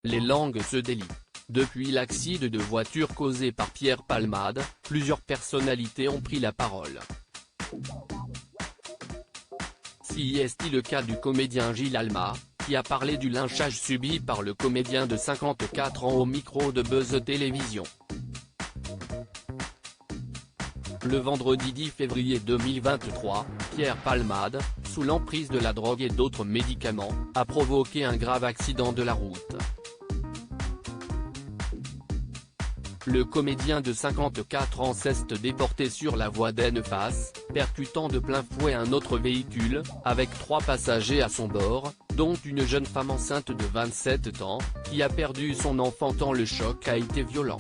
les langues se délient. Depuis l'accident de voiture causé par Pierre Palmade, plusieurs personnalités ont pris la parole. Si est le cas du comédien Gilles Alma, qui a parlé du lynchage subi par le comédien de 54 ans au micro de Buzz Télévision. Le vendredi 10 février 2023, Pierre Palmade, sous l'emprise de la drogue et d'autres médicaments, a provoqué un grave accident de la route. Le comédien de 54 ans s'est déporté sur la voie d'Ennefas, percutant de plein fouet un autre véhicule, avec 3 passagers à son bord, dont une jeune femme enceinte de 27 ans, qui a perdu son enfant tant le choc a été violent.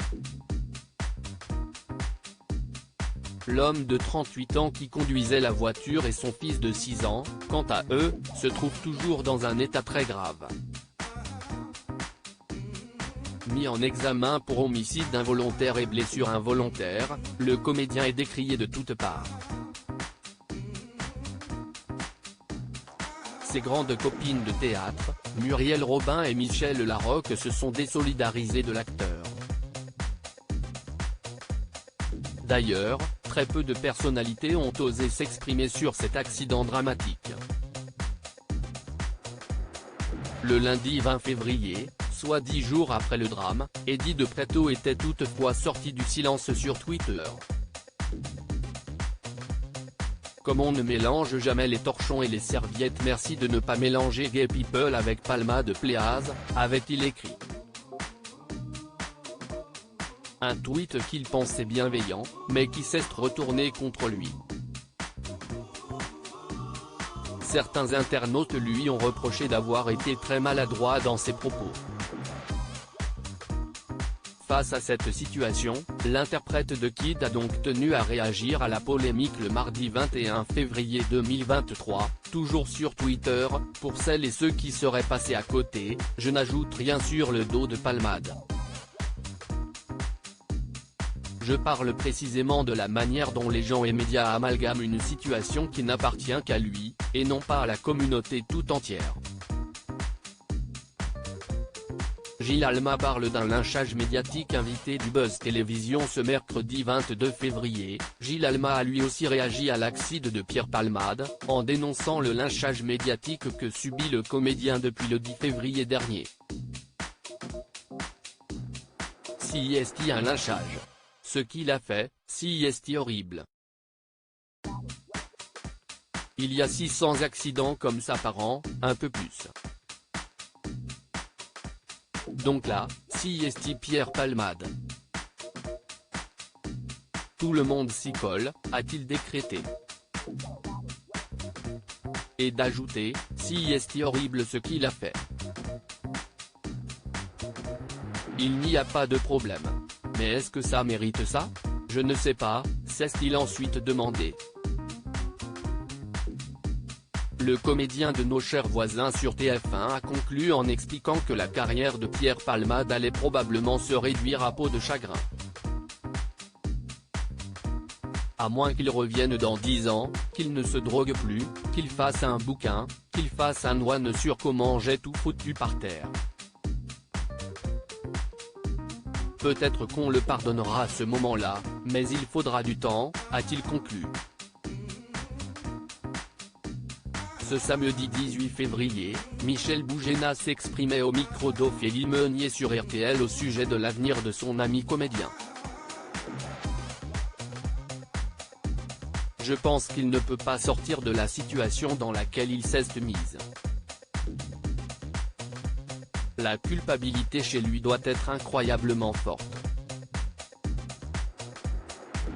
L'homme de 38 ans qui conduisait la voiture et son fils de 6 ans, quant à eux, se trouvent toujours dans un état très grave. Mis en examen pour homicide involontaire et blessure involontaire, le comédien est décrié de toutes parts. Ses grandes copines de théâtre, Muriel Robin et Michel Larocque, se sont désolidarisées de l'acteur. D'ailleurs, très peu de personnalités ont osé s'exprimer sur cet accident dramatique. Le lundi 20 février, soit 10 jours après le drame, Eddie de Pretto était toutefois sorti du silence sur Twitter. Comme on ne mélange jamais les torchons et les serviettes, merci de ne pas mélanger Gay People avec Palmade Pléaz, avait-il écrit. Un tweet qu'il pensait bienveillant, mais qui s'est retourné contre lui. Certains internautes lui ont reproché d'avoir été très maladroit dans ses propos. Face à cette situation, l'interprète de Kid a donc tenu à réagir à la polémique le mardi 21 février 2023, toujours sur Twitter. Pour celles et ceux qui seraient passés à côté, je n'ajoute rien sur le dos de Palmade. Je parle précisément de la manière dont les gens et médias amalgament une situation qui n'appartient qu'à lui, et non pas à la communauté tout entière. Gilles Alma parle d'un lynchage médiatique. Invité du Buzz Télévision ce mercredi 22 février, Gilles Alma a lui aussi réagi à l'accident de Pierre Palmade, en dénonçant le lynchage médiatique que subit le comédien depuis le 10 février dernier. Si est un lynchage. Ce qu'il a fait, si est horrible. Il y a 600 accidents comme ça par an, un peu plus. Donc là, si est Pierre Palmade. Tout le monde s'y colle, a-t-il décrété. Et d'ajouter, si est horrible ce qu'il a fait. Il n'y a pas de problème. Mais est-ce que ça mérite ça? Je ne sais pas, s'est-il ensuite demandé. Le comédien de Nos chers voisins sur TF1 a conclu en expliquant que la carrière de Pierre Palmade allait probablement se réduire à peau de chagrin. À moins qu'il revienne dans 10 ans, qu'il ne se drogue plus, qu'il fasse un bouquin, qu'il fasse un one sur comment j'ai tout foutu par terre. Peut-être qu'on le pardonnera à ce moment-là, mais il faudra du temps, a-t-il conclu. Ce samedi 18 février, Michel Bougena s'exprimait au micro d'Ophélie Meunier sur RTL au sujet de l'avenir de son ami comédien. Je pense qu'il ne peut pas sortir de la situation dans laquelle il s'est mise. La culpabilité chez lui doit être incroyablement forte.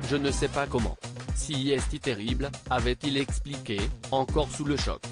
Je ne sais pas comment. Si est terrible, avait-il expliqué, encore sous le choc.